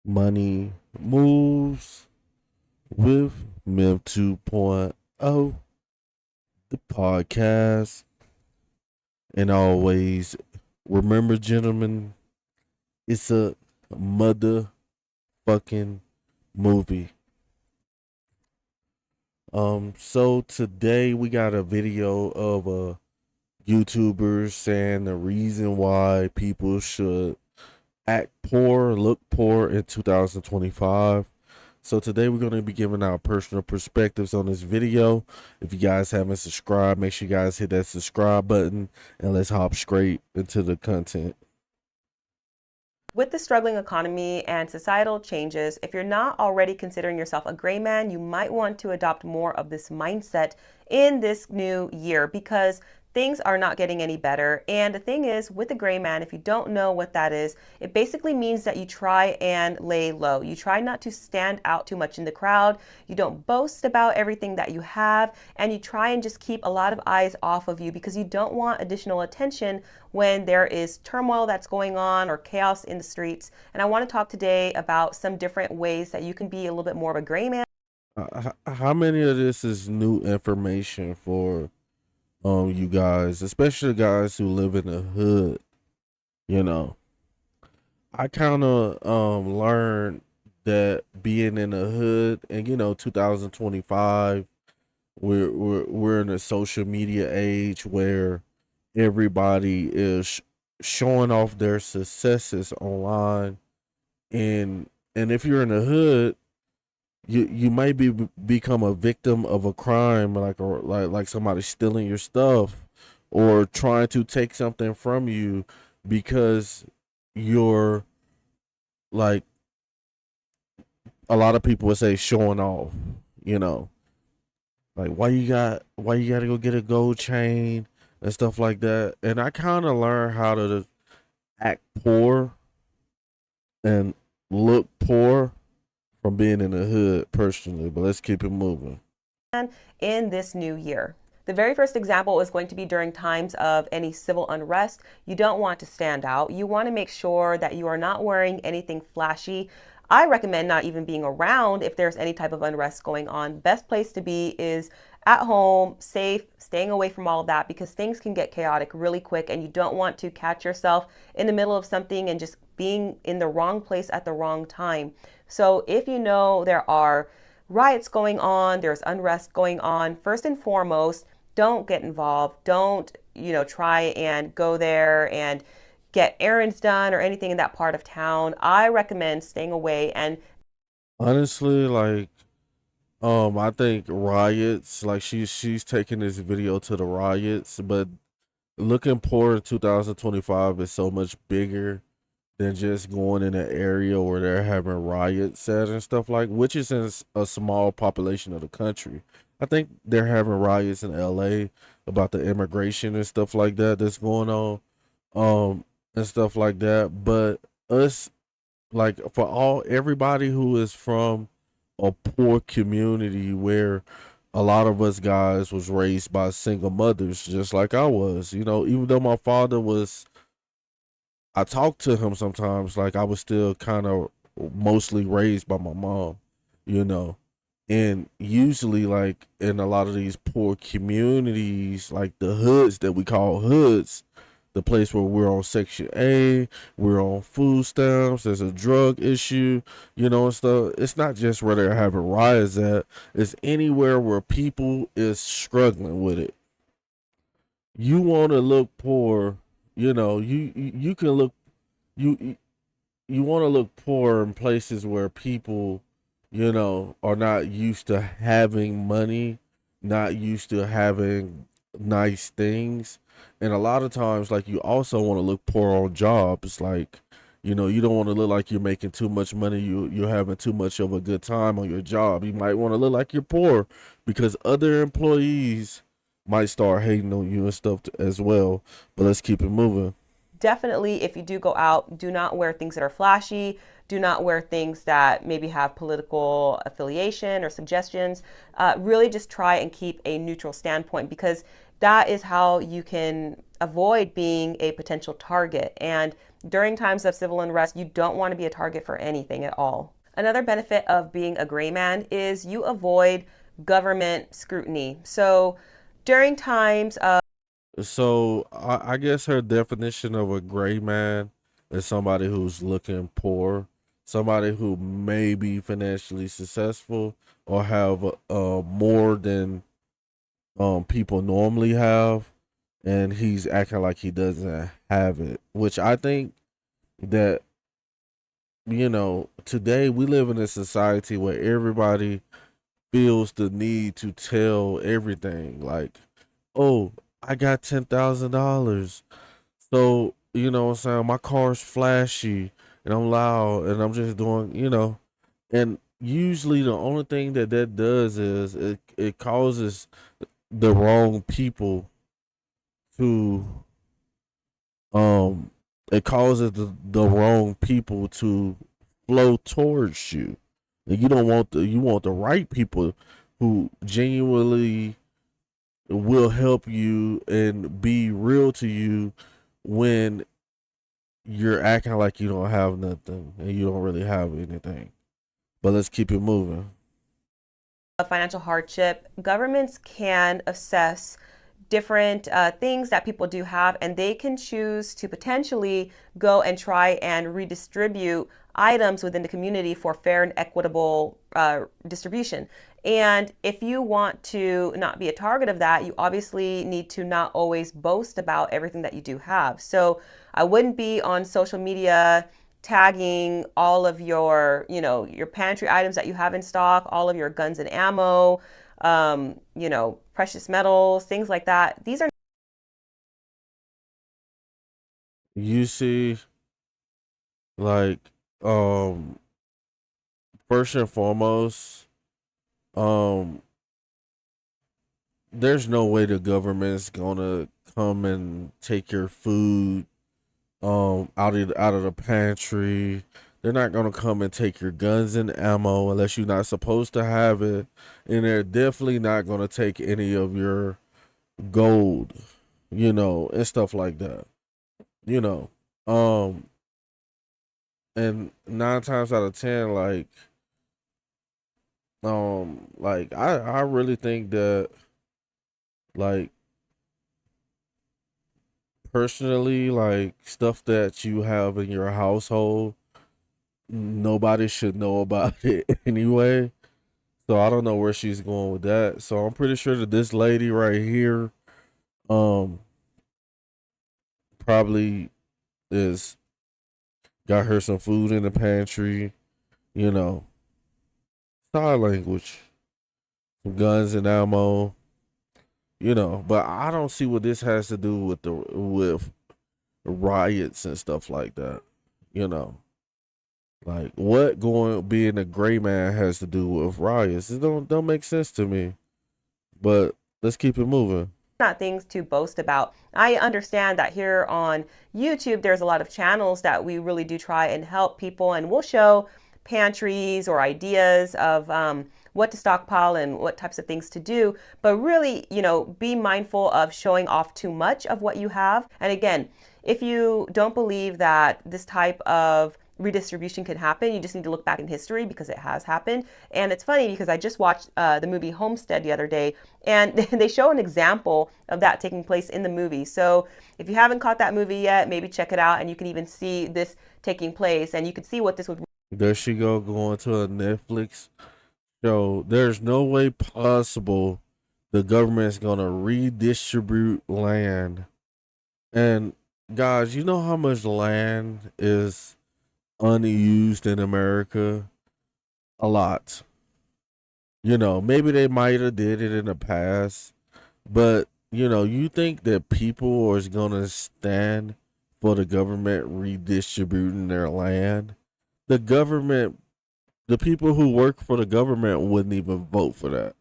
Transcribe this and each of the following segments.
Money moves with Mim 2.0, the podcast. And always remember, gentlemen, it's a motherfucking movie. So today we got a video of a YouTuber saying the reason why people should act poor, look poor in 2025. So today we're going to be giving our personal perspectives on this video. If you guys haven't subscribed, make sure you guys hit that subscribe button and let's hop straight into the content. With the struggling economy and societal changes, if you're not already considering yourself a gray man, you might want to adopt more of this mindset in this new year because things are not getting any better. And the thing is, with the gray man, if you don't know what that is, it basically means that you try and lay low. You try not to stand out too much in the crowd. You don't boast about everything that you have, and you try and just keep a lot of eyes off of you because you don't want additional attention when there is turmoil that's going on or chaos in the streets. And I want to talk today about some different ways that you can be a little bit more of a gray man. How many of this is new information for you guys, especially guys who live in the hood? You know, I kind of learned that being in the hood, and 2025, we're in a social media age where everybody is showing off their successes online, and if you're in the hood, you might become a victim of a crime, like somebody stealing your stuff or trying to take something from you because you're, like, a lot of people would say, showing off. you know like, why you gotta go get a gold chain and stuff like that. And I kind of learned how to act poor and look poor from being in the hood personally, but let's keep it moving. In this new year. The very first example is going to be during times of any civil unrest. You don't want to stand out. You want to make sure that you are not wearing anything flashy. I recommend not even being around if there's any type of unrest going on. Best place to be is at home, safe, staying away from all of that because things can get chaotic really quick and you don't want to catch yourself in the middle of something and just being in the wrong place at the wrong time. So if you know there are riots going on, there's unrest going on, first and foremost, don't get involved. Don't, try and go there and get errands done or anything in that part of town. I recommend staying away. And Honestly, like, I think riots, like, she's taking this video to the riots, but looking poor in 2025 is so much bigger than just going in an area where they're having riots at and stuff, like, which is in a small population of the country. I think they're having riots in LA about the immigration and stuff like that that's going on, and stuff like that. But us, like, for all everybody who is from a poor community where a lot of us guys was raised by single mothers, just like I was, even though my father was, I talk to him sometimes, like, I was still kind of mostly raised by my mom, you know. And usually, like, in a lot of these poor communities, like the hoods that we call hoods, the place where we're on Section A, we're on food stamps, there's a drug issue, and stuff. It's not just where they're having riots at, it's anywhere where people is struggling with it. You want to look poor, you can look, you you want to look poor in places where people, are not used to having money, not used to having nice things. And a lot of times, like, you also want to look poor on jobs. Like, you don't want to look like you're making too much money. You're having too much of a good time on your job. You might want to look like you're poor because other employees might start hating on you and stuff as well. But let's keep it moving. definitely, if you do go out, do not wear things that are flashy. Do not wear things that maybe have political affiliation or suggestions. Really just try and keep a neutral standpoint because that is how you can avoid being a potential target. And during times of civil unrest, you don't want to be a target for anything at all. Another benefit of being a gray man is you avoid government scrutiny. So during times of So I guess her definition of a gray man is somebody who's looking poor, somebody who may be financially successful or have more than people normally have, and he's acting like he doesn't have it. Which I think that today we live in a society where everybody feels the need to tell everything. Like, oh, I got $10,000. So, what I'm saying? My car's flashy and I'm loud and I'm just doing, and usually the only thing that does is it causes the wrong people to, um, it causes the wrong people to flow towards you. And you want the right people who genuinely will help you and be real to you when you're acting like you don't have nothing and you don't really have anything. But let's keep it moving. financial hardship, governments can assess different things that people do have, and they can choose to potentially go and try and redistribute items within the community for fair and equitable distribution. And if you want to not be a target of that, you obviously need to not always boast about everything that you do have. So I wouldn't be on social media tagging all of your, your pantry items that you have in stock, all of your guns and ammo, precious metals, things like that. These are You see, like, um, first and foremost, um, there's no way the government's gonna come and take your food out of the pantry. They're not gonna come and take your guns and ammo unless you're not supposed to have it, and they're definitely not gonna take any of your gold, and stuff like that. You know, um, and 9 times out of 10, like I really think that, like, personally, like, stuff that you have in your household, nobody should know about it anyway. So I don't know where she's going with that. So I'm pretty sure that this lady right here, um, probably is got her some food in the pantry, you know, side language, some guns and ammo, But I don't see what this has to do with the with riots and stuff like that, you know. Like, what going being a gray man has to do with riots? It don't make sense to me. But let's keep it moving. not things to boast about. I understand that here on YouTube, there's a lot of channels that we really do try and help people, and we'll show pantries or ideas of what to stockpile and what types of things to do. But really, be mindful of showing off too much of what you have. And again, if you don't believe that this type of redistribution can happen, you just need to look back in history because it has happened. And it's funny because I just watched the movie Homestead the other day, and they show an example of that taking place in the movie. So if you haven't caught that movie yet, maybe check it out, and you can even see this taking place, and you can see what this would. There she go going to a Netflix show. There's no way possible the government's gonna redistribute land. And guys, you know how much land is unused in America? A lot. Maybe they might have did it in the past, but you think that people are gonna stand for the government redistributing their land? The government, the people who work for the government wouldn't even vote for that.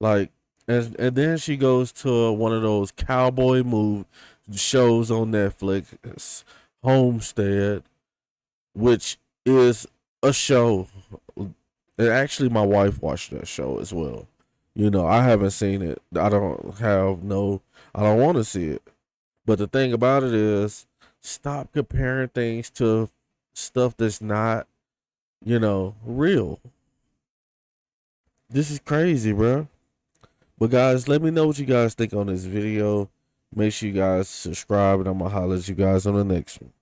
Like, and then she goes to one of those cowboy move shows on Netflix, Homestead, which is a show. And actually, my wife watched that show as well. I haven't seen it. I don't want to see it. But the thing about it is, Stop comparing things to stuff that's not, real. This is crazy, bro. But guys, let me know what you guys think on this video. Make sure you guys subscribe, and I'm gonna holler at you guys on the next one.